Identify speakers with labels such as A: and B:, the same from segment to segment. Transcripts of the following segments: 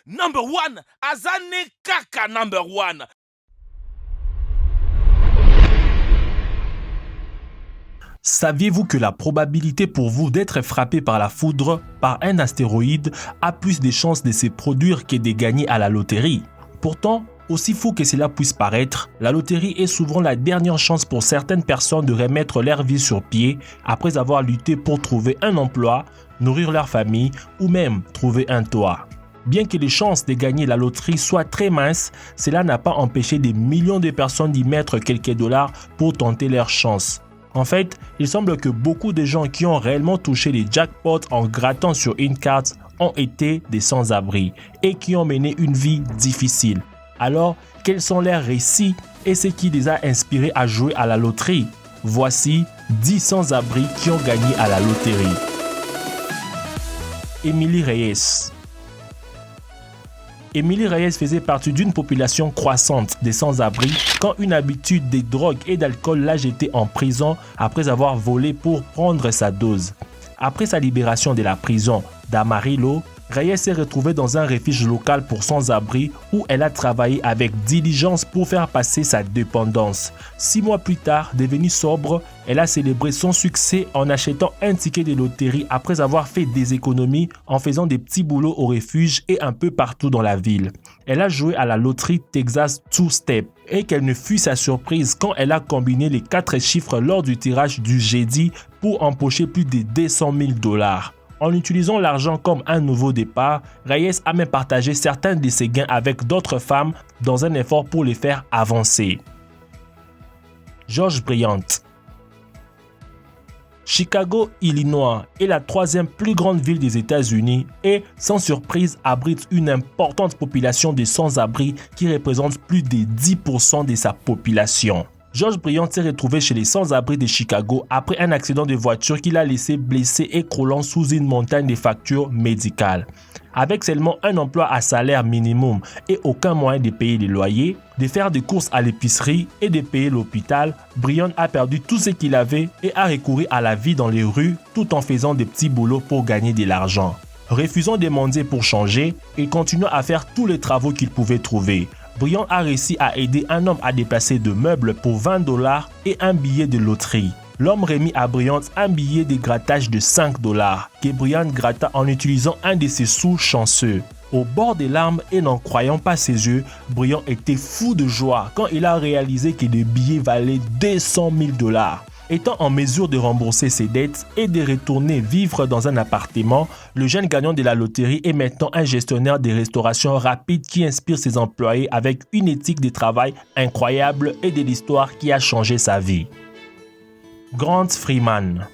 A: Number one, Azane Kaka number one.
B: Saviez-vous que la probabilité pour vous d'être frappé par la foudre par un astéroïde a plus de chances de se produire que de gagner à la loterie? Pourtant, aussi fou que cela puisse paraître, la loterie est souvent la dernière chance pour certaines personnes de remettre leur vie sur pied après avoir lutté pour trouver un emploi, nourrir leur famille ou même trouver un toit. Bien que les chances de gagner la loterie soient très minces, cela n'a pas empêché des millions de personnes d'y mettre quelques dollars pour tenter leur chance. En fait, il semble que beaucoup de gens qui ont réellement touché les jackpots en grattant sur une carte ont été des sans-abri et qui ont mené une vie difficile. Alors, quels sont leurs récits et ce qui les a inspirés à jouer à la loterie? Voici 10 sans-abri qui ont gagné à la loterie. Emily Reyes. Emily Reyes faisait partie d'une population croissante des sans-abri quand une habitude de drogue et d'alcool l'a jetée en prison après avoir volé pour prendre sa dose. Après sa libération de la prison d'Amarillo, Reyes s'est retrouvée dans un refuge local pour sans-abri où elle a travaillé avec diligence pour faire passer sa dépendance. 6 mois plus tard, devenue sobre, elle a célébré son succès en achetant un ticket de loterie après avoir fait des économies en faisant des petits boulots au refuge et un peu partout dans la ville. Elle a joué à la loterie Texas Two Step et quelle ne fut sa surprise quand elle a combiné les 4 chiffres lors du tirage du jeudi pour empocher plus de 200 000 $. En utilisant l'argent comme un nouveau départ, Reyes a même partagé certains de ses gains avec d'autres femmes dans un effort pour les faire avancer. George Bryant. Chicago, Illinois est la 3e plus grande ville des États-Unis et, sans surprise, abrite une importante population de sans-abri qui représente plus de 10% de sa population. George Bryant s'est retrouvé chez les sans-abri de Chicago après un accident de voiture qui l'a laissé blessé et croulant sous une montagne de factures médicales. Avec seulement un emploi à salaire minimum et aucun moyen de payer les loyers, de faire des courses à l'épicerie et de payer l'hôpital, Bryant a perdu tout ce qu'il avait et a recouru à la vie dans les rues tout en faisant des petits boulots pour gagner de l'argent. Refusant de mendier pour changer, il continua à faire tous les travaux qu'il pouvait trouver. Bryant a réussi à aider un homme à déplacer de meubles pour 20 $ et un billet de loterie. L'homme remit à Bryant un billet de grattage de 5 $ que Bryant gratta en utilisant un de ses sous chanceux. Au bord des larmes et n'en croyant pas ses yeux, Bryant était fou de joie quand il a réalisé que le billet valait 200 000 $. Étant en mesure de rembourser ses dettes et de retourner vivre dans un appartement, le jeune gagnant de la loterie est maintenant un gestionnaire de restauration rapide qui inspire ses employés avec une éthique de travail incroyable et de l'histoire qui a changé sa vie. Grant Freeman.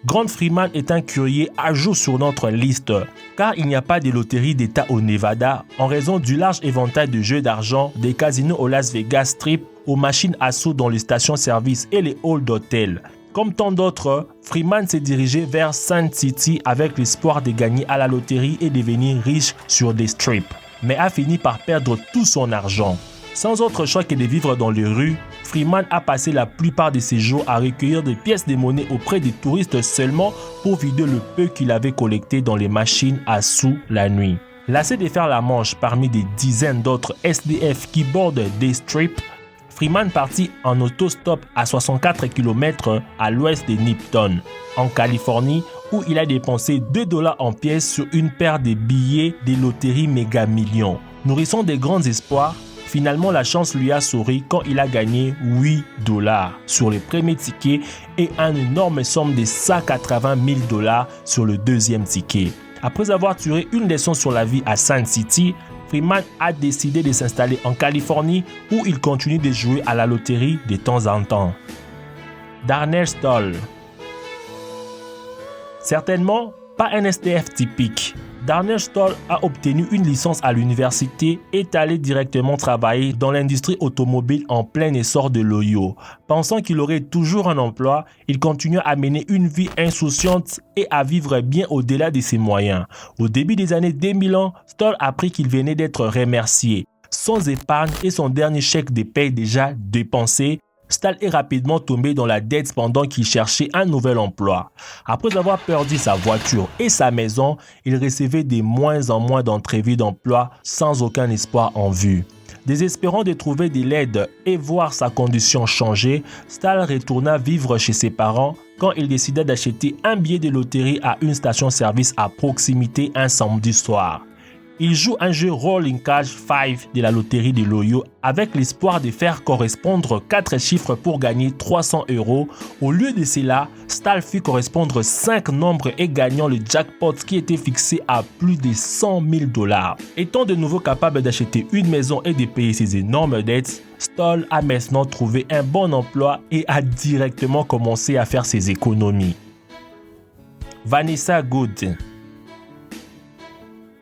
B: Grant Freeman est un curieux ajout sur notre liste car il n'y a pas de loterie d'État au Nevada en raison du large éventail de jeux d'argent, des casinos au Las Vegas Strip, aux machines à sous dans les stations-service et les halls d'hôtels. Comme tant d'autres, Freeman s'est dirigé vers Sun City avec l'espoir de gagner à la loterie et devenir riche sur des strips, mais a fini par perdre tout son argent. Sans autre choix que de vivre dans les rues, Freeman a passé la plupart de ses jours à recueillir des pièces de monnaie auprès des touristes seulement pour vider le peu qu'il avait collecté dans les machines à sous la nuit. Lassé de faire la manche parmi des dizaines d'autres SDF qui bordent des strips, Freeman partit en autostop à 64 km à l'ouest de Nipton, en Californie, où il a dépensé 2 $ en pièces sur une paire de billets des loteries Méga Millions. Nourrissant des grands espoirs, finalement la chance lui a souri quand il a gagné 8 $ sur les premiers tickets et une énorme somme de 180 000 $ sur le deuxième ticket. Après avoir tiré une leçon sur la vie à Sun City, Freeman a décidé de s'installer en Californie où il continue de jouer à la loterie de temps en temps. Darnell Stoll. Certainement pas un SDF typique. Darnell Stoll a obtenu une licence à l'université et est allé directement travailler dans l'industrie automobile en plein essor de l'Ohio. Pensant qu'il aurait toujours un emploi, il continue à mener une vie insouciante et à vivre bien au-delà de ses moyens. Au début des années 2000, Stoll a appris qu'il venait d'être remercié. Sans épargne et son dernier chèque de paye déjà dépensé, Stahl est rapidement tombé dans la dette pendant qu'il cherchait un nouvel emploi. Après avoir perdu sa voiture et sa maison, il recevait de moins en moins d'entrevues d'emploi sans aucun espoir en vue. Désespérant de trouver de l'aide et voir sa condition changer, Stahl retourna vivre chez ses parents quand il décida d'acheter un billet de loterie à une station-service à proximité un samedi soir. Il joue un jeu Rolling Cash 5 de la loterie de Loyo avec l'espoir de faire correspondre 4 chiffres pour gagner 300 €. Au lieu de cela, Stahl fit correspondre 5 nombres et gagnant le jackpot qui était fixé à plus de 100 000 $. Étant de nouveau capable d'acheter une maison et de payer ses énormes dettes, Stahl a maintenant trouvé un bon emploi et a directement commencé à faire ses économies. Vanessa Good.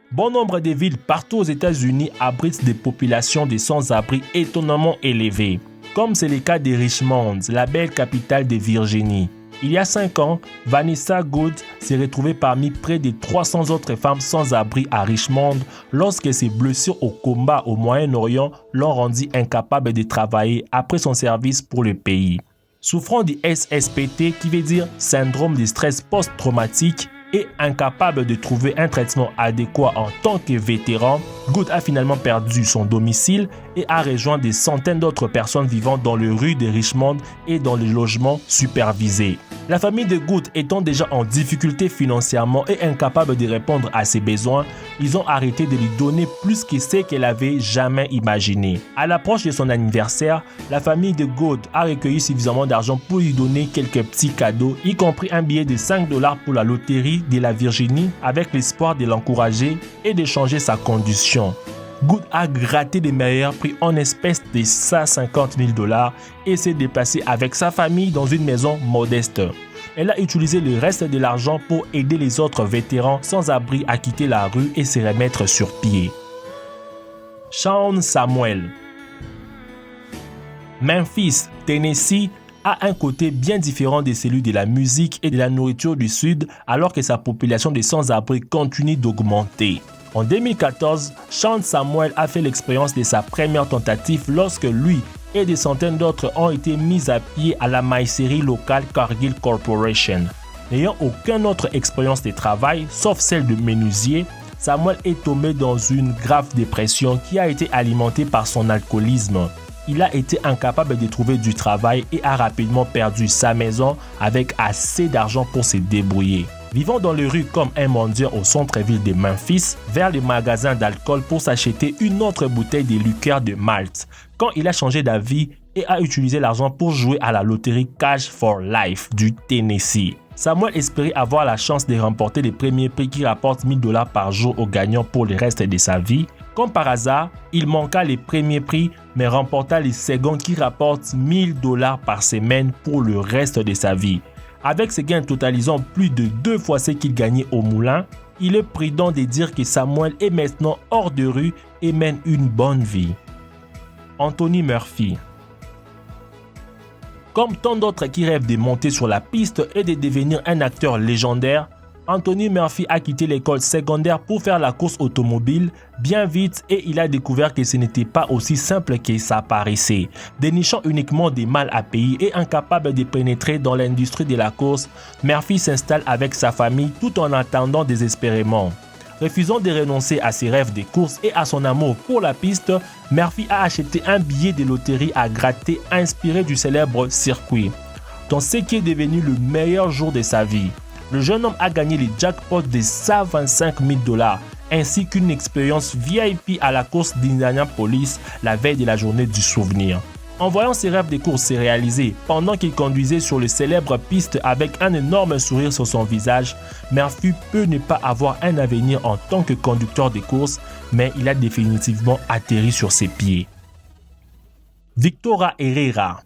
B: Bon nombre de villes partout aux États-Unis abritent des populations de sans-abri étonnamment élevées, comme c'est le cas de Richmond, la belle capitale de Virginie. Il y a 5 ans, Vanessa Good s'est retrouvée parmi près de 300 autres femmes sans abri à Richmond lorsque ses blessures au combat au Moyen-Orient l'ont rendue incapable de travailler après son service pour le pays. Souffrant du SSPT, qui veut dire syndrome de stress post-traumatique, et incapable de trouver un traitement adéquat en tant que vétéran, Good a finalement perdu son domicile et a rejoint des centaines d'autres personnes vivant dans les rues de Richmond et dans les logements supervisés. La famille de Good étant déjà en difficulté financièrement et incapable de répondre à ses besoins, ils ont arrêté de lui donner plus que ce qu'elle avait jamais imaginé. À l'approche de son anniversaire, la famille de Good a recueilli suffisamment d'argent pour lui donner quelques petits cadeaux, y compris un billet de 5 $ pour la loterie de la Virginie avec l'espoir de l'encourager et de changer sa condition. Good a gratté les meilleurs prix en espèces de 150 000 $ et s'est déplacé avec sa famille dans une maison modeste. Elle a utilisé le reste de l'argent pour aider les autres vétérans sans abri à quitter la rue et se remettre sur pied. Sean Samuel. Memphis, Tennessee, a un côté bien différent de celui de la musique et de la nourriture du Sud, alors que sa population de sans-abri continue d'augmenter. En 2014, Sean Samuel a fait l'expérience de sa première tentative lorsque lui et des centaines d'autres ont été mis à pied à la maïserie locale Cargill Corporation. N'ayant aucune autre expérience de travail, sauf celle de menuisier, Samuel est tombé dans une grave dépression qui a été alimentée par son alcoolisme. Il a été incapable de trouver du travail et a rapidement perdu sa maison avec assez d'argent pour se débrouiller. Vivant dans les rues comme un mendiant au centre-ville de Memphis, vers les magasins d'alcool pour s'acheter une autre bouteille de liqueur de Malte, quand il a changé d'avis et a utilisé l'argent pour jouer à la loterie Cash for Life du Tennessee. Samuel espérait avoir la chance de remporter les premiers prix qui rapportent 1 000 $ par jour aux gagnants pour le reste de sa vie. Comme par hasard, il manqua les premiers prix mais remporta les seconds qui rapportent 1 000 $ par semaine pour le reste de sa vie. Avec ses gains totalisant plus de 2 fois ce qu'il gagnait au moulin, il est prudent de dire que Samuel est maintenant hors de rue et mène une bonne vie. Anthony Murphy. Comme tant d'autres qui rêvent de monter sur la piste et de devenir un acteur légendaire, Anthony Murphy a quitté l'école secondaire pour faire la course automobile bien vite et il a découvert que ce n'était pas aussi simple que ça paraissait. Dénichant uniquement des mal à payer et incapable de pénétrer dans l'industrie de la course, Murphy s'installe avec sa famille tout en attendant désespérément. Refusant de renoncer à ses rêves de course et à son amour pour la piste, Murphy a acheté un billet de loterie à gratter inspiré du célèbre circuit. Dans ce qui est devenu le meilleur jour de sa vie, le jeune homme a gagné le jackpot de 125 000 $ ainsi qu'une expérience VIP à la course d'Indianapolis la veille de la journée du souvenir. En voyant ses rêves de course se réaliser pendant qu'il conduisait sur le célèbre piste avec un énorme sourire sur son visage, Murphy peut ne pas avoir un avenir en tant que conducteur de course, mais il a définitivement atterri sur ses pieds. Victoria Herrera.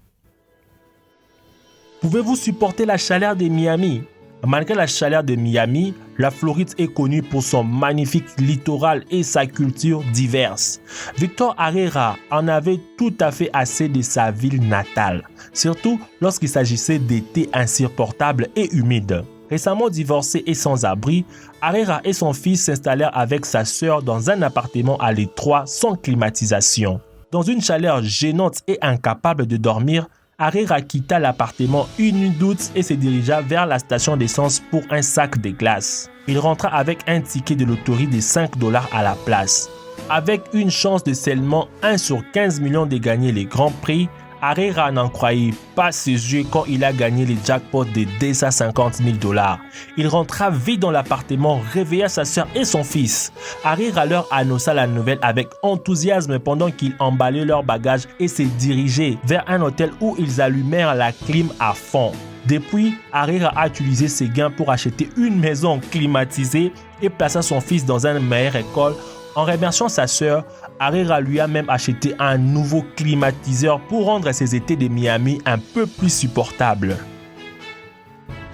B: Pouvez-vous supporter la chaleur de Miami? Malgré la chaleur de Miami, la Floride est connue pour son magnifique littoral et sa culture diverse. Victor Herrera en avait tout à fait assez de sa ville natale, surtout lorsqu'il s'agissait d'étés insupportables et humides. Récemment divorcé et sans abri, Herrera et son fils s'installèrent avec sa sœur dans un appartement à l'étroit sans climatisation. Dans une chaleur gênante et incapable de dormir, Harira quitta l'appartement une nuit d'août et se dirigea vers la station d'essence pour un sac de glace. Il rentra avec un ticket de loterie de 5 $ à la place. Avec une chance de seulement 1 sur 15 millions de gagner les grands prix, Harira n'en croyait pas ses yeux quand il a gagné les jackpots de 250 000 $. Il rentra vite dans l'appartement, réveilla sa sœur et son fils. Harira leur annonça la nouvelle avec enthousiasme pendant qu'ils emballaient leurs bagages et se dirigeaient vers un hôtel où ils allumèrent la clim à fond. Depuis, Harira a utilisé ses gains pour acheter une maison climatisée et plaça son fils dans une meilleure école. En remerciant sa sœur, Harira lui a même acheté un nouveau climatiseur pour rendre ses étés de Miami un peu plus supportables.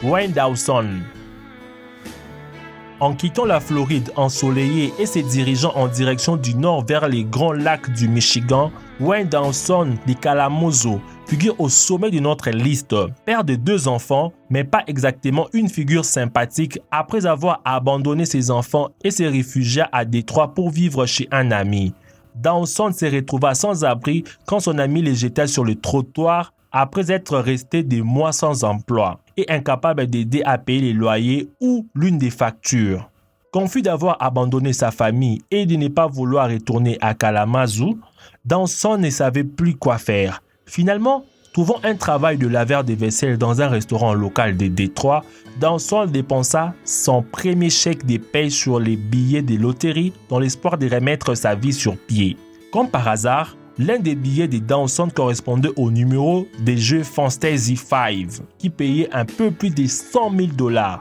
B: Wayne Dawson. En quittant la Floride ensoleillée et se dirigeant en direction du nord vers les grands lacs du Michigan, Wayne Dawson de Kalamazoo figure au sommet de notre liste. Père de 2 enfants, mais pas exactement une figure sympathique après avoir abandonné ses enfants et se réfugia à Détroit pour vivre chez un ami. Dawson se retrouva sans abri quand son ami le jeta sur le trottoir après être resté des mois sans emploi et incapable d'aider à payer les loyers ou l'une des factures. Confus d'avoir abandonné sa famille et de ne pas vouloir retourner à Kalamazoo, Dawson ne savait plus quoi faire. Finalement, trouvant un travail de laveur de vaisselle dans un restaurant local de Détroit, Dawson dépensa son premier chèque de paye sur les billets de loterie dans l'espoir de remettre sa vie sur pied. Comme par hasard, l'un des billets de Dawson correspondait au numéro des jeux Fantasy 5, qui payait un peu plus de 100 000 $.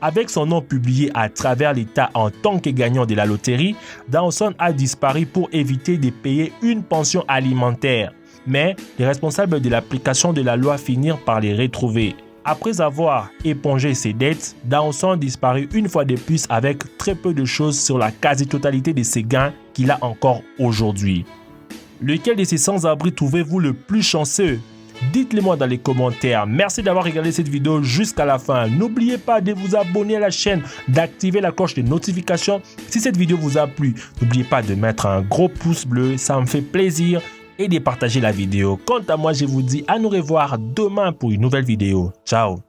B: Avec son nom publié à travers l'État en tant que gagnant de la loterie, Dawson a disparu pour éviter de payer une pension alimentaire. Mais les responsables de l'application de la loi finirent par les retrouver. Après avoir épongé ses dettes, Dawson disparut une fois de plus avec très peu de choses sur la quasi-totalité de ses gains qu'il a encore aujourd'hui. Lequel de ces sans-abri trouvez-vous le plus chanceux? Dites-le moi dans les commentaires. Merci d'avoir regardé cette vidéo jusqu'à la fin. N'oubliez pas de vous abonner à la chaîne, d'activer la cloche de notification. Si cette vidéo vous a plu, n'oubliez pas de mettre un gros pouce bleu, ça me fait plaisir, et de partager la vidéo. Quant à moi, je vous dis à nous revoir demain pour une nouvelle vidéo. Ciao!